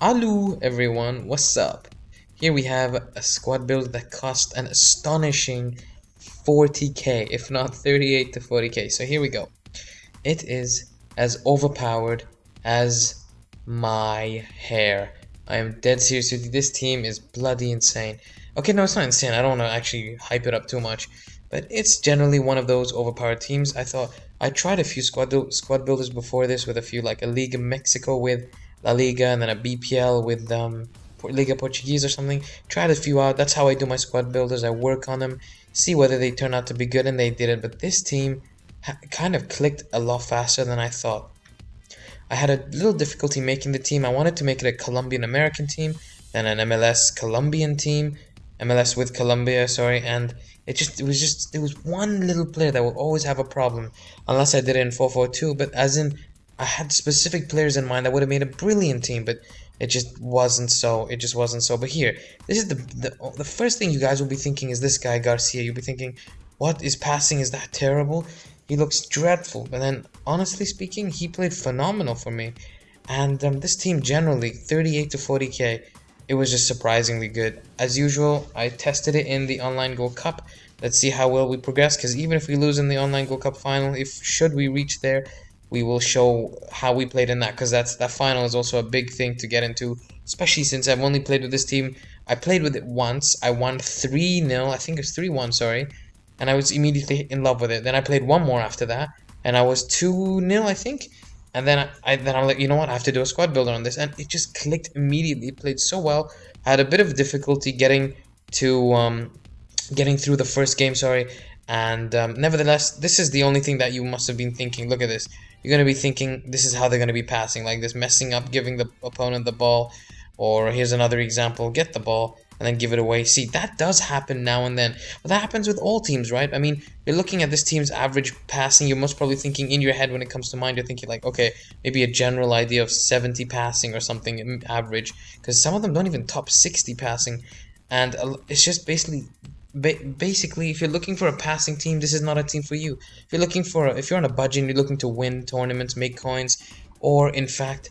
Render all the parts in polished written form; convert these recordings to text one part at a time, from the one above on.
Hello everyone, what's up? Here we have a squad build that cost an astonishing 40k, if not 38 to 40k. So here we go. It is as overpowered as my hair. I am dead serious with you. This team is bloody insane. Okay, no, it's not insane. I don't want to actually hype it up too much, but it's generally one of those overpowered teams. I tried a few squad builders before this with a few, like a League of Mexico with La Liga, and then a BPL with Liga Portuguese or something. Tried a few out. That's how I do my squad builders. I work on them, see whether they turn out to be good, and they did it. But this team kind of clicked a lot faster than I thought. I had a little difficulty making the team. I wanted to make it a Colombian American team, then an MLS Colombian team, MLS with Colombia, sorry, and there was one little player that will always have a problem unless I did it in 4-4-2, but as in I had specific players in mind that would have made a brilliant team, but it just wasn't so. It just wasn't so. But here, this is the first thing you guys will be thinking is this guy Garcia. You'll be thinking, what is passing? Is that terrible? He looks dreadful. But then, honestly speaking, he played phenomenal for me. And this team generally, 38 to 40k, it was just surprisingly good. As usual, I tested it in the Online Gold Cup. Let's see how well we progress, because even if we lose in the Online Gold Cup final, should we reach there, we will show how we played in that, because that final is also a big thing to get into, especially since I've only played with this team. I played with it once. I won 3-0. I think it's 3-1, sorry. And I was immediately in love with it. Then I played one more after that, and I was 2-0, I think. And then I'm like, you know what? I have to do a squad builder on this, and it just clicked immediately. It played so well. I had a bit of difficulty getting through the first game, sorry. And nevertheless, this is the only thing that you must have been thinking. Look at this. You're going to be thinking this is how they're going to be passing, like this, messing up, giving the opponent the ball. Or here's another example, get the ball and then give it away. See, that does happen now and then. But that happens with all teams, right? I mean, you're looking at this team's average passing. You're most probably thinking in your head when it comes to mind, you're thinking like, okay, maybe a general idea of 70 passing or something average. Because some of them don't even top 60 passing. And it's just basically, if you're looking for a passing team, this is not a team for you. If you're on a budget and you're looking to win tournaments, make coins, or in fact,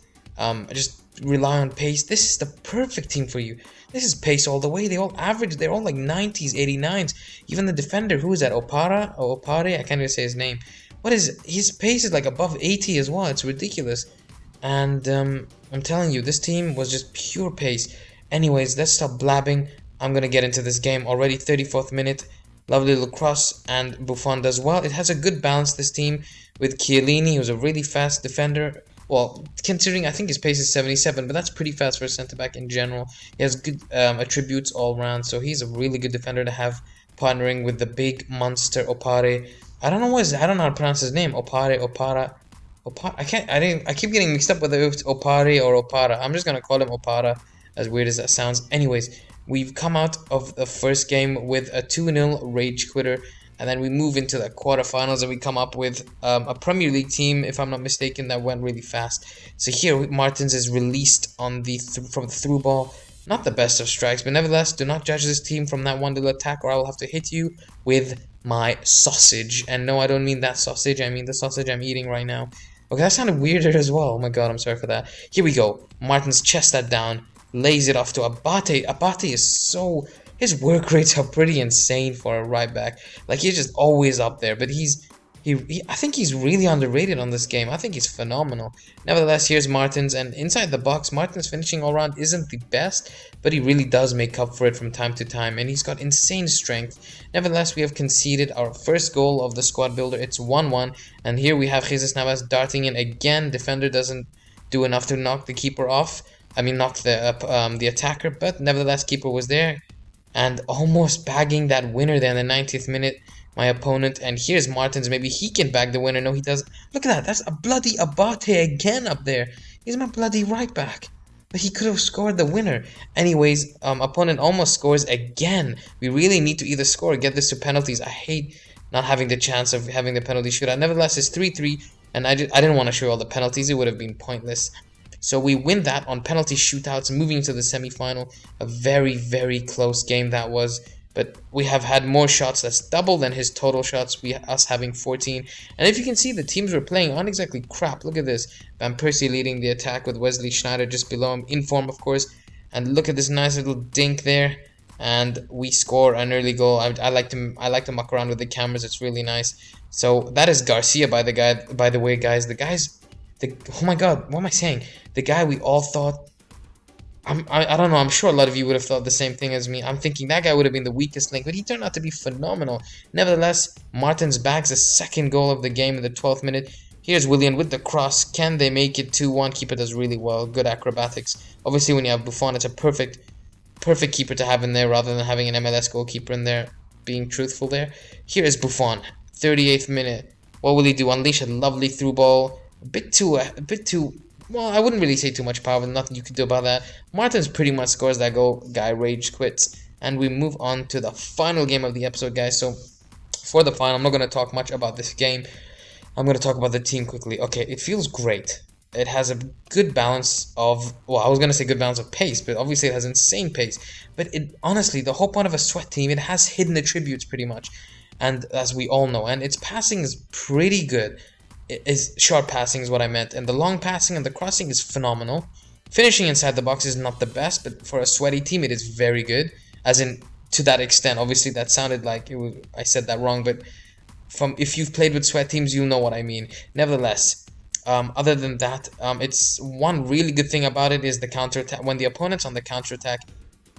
just rely on pace, this is the perfect team for you. This is pace all the way. They all average. They're all like 90s, 89s. Even the defender, who is that? Opare? I can't even say his name. His pace is like above 80 as well. It's ridiculous. And I'm telling you, this team was just pure pace. Anyways, let's stop blabbing. I'm gonna get into this game already. 34th minute. Lovely little cross, and Buffon does well. It has a good balance, this team, with Chiellini, who's a really fast defender. Well, considering I think his pace is 77, but that's pretty fast for a centre-back in general. He has good attributes all around, so he's a really good defender to have partnering with the big monster Opare. I don't know how to pronounce his name. Opara. I keep getting mixed up whether it's Opare or Opara. I'm just gonna call him Opara, as weird as that sounds. Anyways, we've come out of the first game with a 2-0 rage quitter. And then we move into the quarterfinals, and we come up with a Premier League team, if I'm not mistaken, that went really fast. So here, Martins is released on from the through ball. Not the best of strikes, but nevertheless, do not judge this team from that one little attack, or I will have to hit you with my sausage. And no, I don't mean that sausage. I mean the sausage I'm eating right now. Okay, that sounded weirder as well. Oh my god, I'm sorry for that. Here we go. Martins chests that down, lays it off to Abate. Abate is so... His work rates are pretty insane for a right back. Like, he's just always up there. But I think he's really underrated on this game. I think he's phenomenal. Nevertheless, here's Martins, and inside the box, Martins' finishing all around isn't the best, but he really does make up for it from time to time, and he's got insane strength. Nevertheless, we have conceded our first goal of the squad builder. It's 1-1, and here we have Jesus Navas darting in again. Defender doesn't do enough to knock the keeper off. I mean, knock the attacker, but nevertheless, keeper was there. And almost bagging that winner there in the 90th minute, my opponent. And here's Martins. Maybe he can bag the winner. No, he doesn't. Look at that. That's a bloody Abate again up there. He's my bloody right back. But he could have scored the winner. Anyways, opponent almost scores again. We really need to either score or get this to penalties. I hate not having the chance of having the penalty shootout. Nevertheless, it's 3-3. And I didn't want to show all the penalties. It would have been pointless. So we win that on penalty shootouts, moving to the semi-final. A very, very close game that was. but we have had more shots. That's double than his total shots. Us having 14. And if you can see, the teams we're playing aren't exactly crap. Look at this. Van Persie leading the attack with Wesley Schneider just below him, in form, of course. And look at this nice little dink there. And we score an early goal. I like to muck around with the cameras. It's really nice. So that is Garcia, by the way, guys. Oh my God, what am I saying? The guy we all thought. I don't know. I'm sure a lot of you would have thought the same thing as me. I'm thinking that guy would have been the weakest link, but he turned out to be phenomenal. Nevertheless, Martins bags the second goal of the game in the 12th minute. Here's Willian with the cross. Can they make it 2-1? Keeper does really well. Good acrobatics. Obviously, when you have Buffon, it's a perfect keeper to have in there rather than having an MLS goalkeeper in there. Being truthful there. Here is Buffon. 38th minute. What will he do? Unleash a lovely through ball. A bit too. Well, I wouldn't really say too much power, but nothing you could do about that. Martins pretty much scores that goal. Guy rage quits. And we move on to the final game of the episode, guys. So, for the final, I'm not going to talk much about this game. I'm going to talk about the team quickly. Okay, it feels great. It has a good balance of, well, I was going to say good balance of pace, but obviously it has insane pace. But honestly, the whole point of a sweat team, it has hidden attributes pretty much. And as we all know, and its passing is pretty good. Short passing is what I meant, and the long passing and the crossing is phenomenal. Finishing inside the box is not the best, but for a sweaty team it is very good, as in to that extent. Obviously that sounded like I said that wrong, but if you've played with sweat teams, you'll know what I mean. Nevertheless, other than that, it's one really good thing about it is the counter attack. When the opponent's on the counter attack,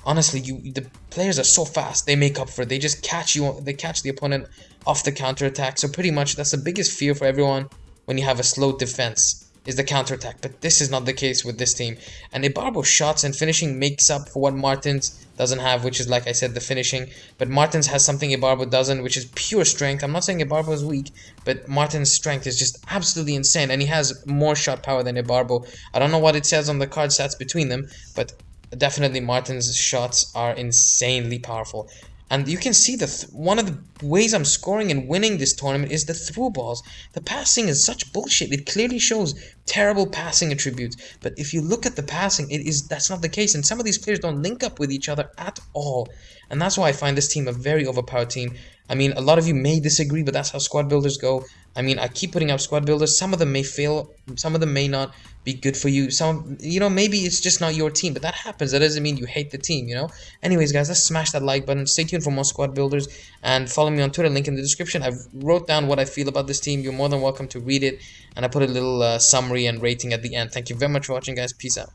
honestly, the players are so fast. They make up for it. They just catch the opponent off the counter attack. So pretty much that's the biggest fear for everyone when you have a slow defense is the counter attack. But this is not the case with this team. And Ibarbo's shots and finishing makes up for what Martins doesn't have, which is, like I said, the finishing. But Martins has something Ibarbo doesn't, which is pure strength. I'm not saying Ibarbo is weak, but Martins' strength is just absolutely insane. And he has more shot power than Ibarbo. I don't know what it says on the card stats between them, but definitely Martins' shots are insanely powerful. And you can see one of the ways I'm scoring and winning this tournament is the through balls. The passing is such bullshit. It clearly shows terrible passing attributes. But if you look at the passing, that's not the case. And some of these players don't link up with each other at all. And that's why I find this team a very overpowered team. I mean, a lot of you may disagree, but that's how squad builders go. I mean, I keep putting up squad builders. Some of them may fail. Some of them may not be good for you. Some, maybe it's just not your team, but that happens. That doesn't mean you hate the team, Anyways, guys, let's smash that like button. Stay tuned for more squad builders and follow me on Twitter. Link in the description. I wrote down what I feel about this team. You're more than welcome to read it. And I put a little summary and rating at the end. Thank you very much for watching, guys. Peace out.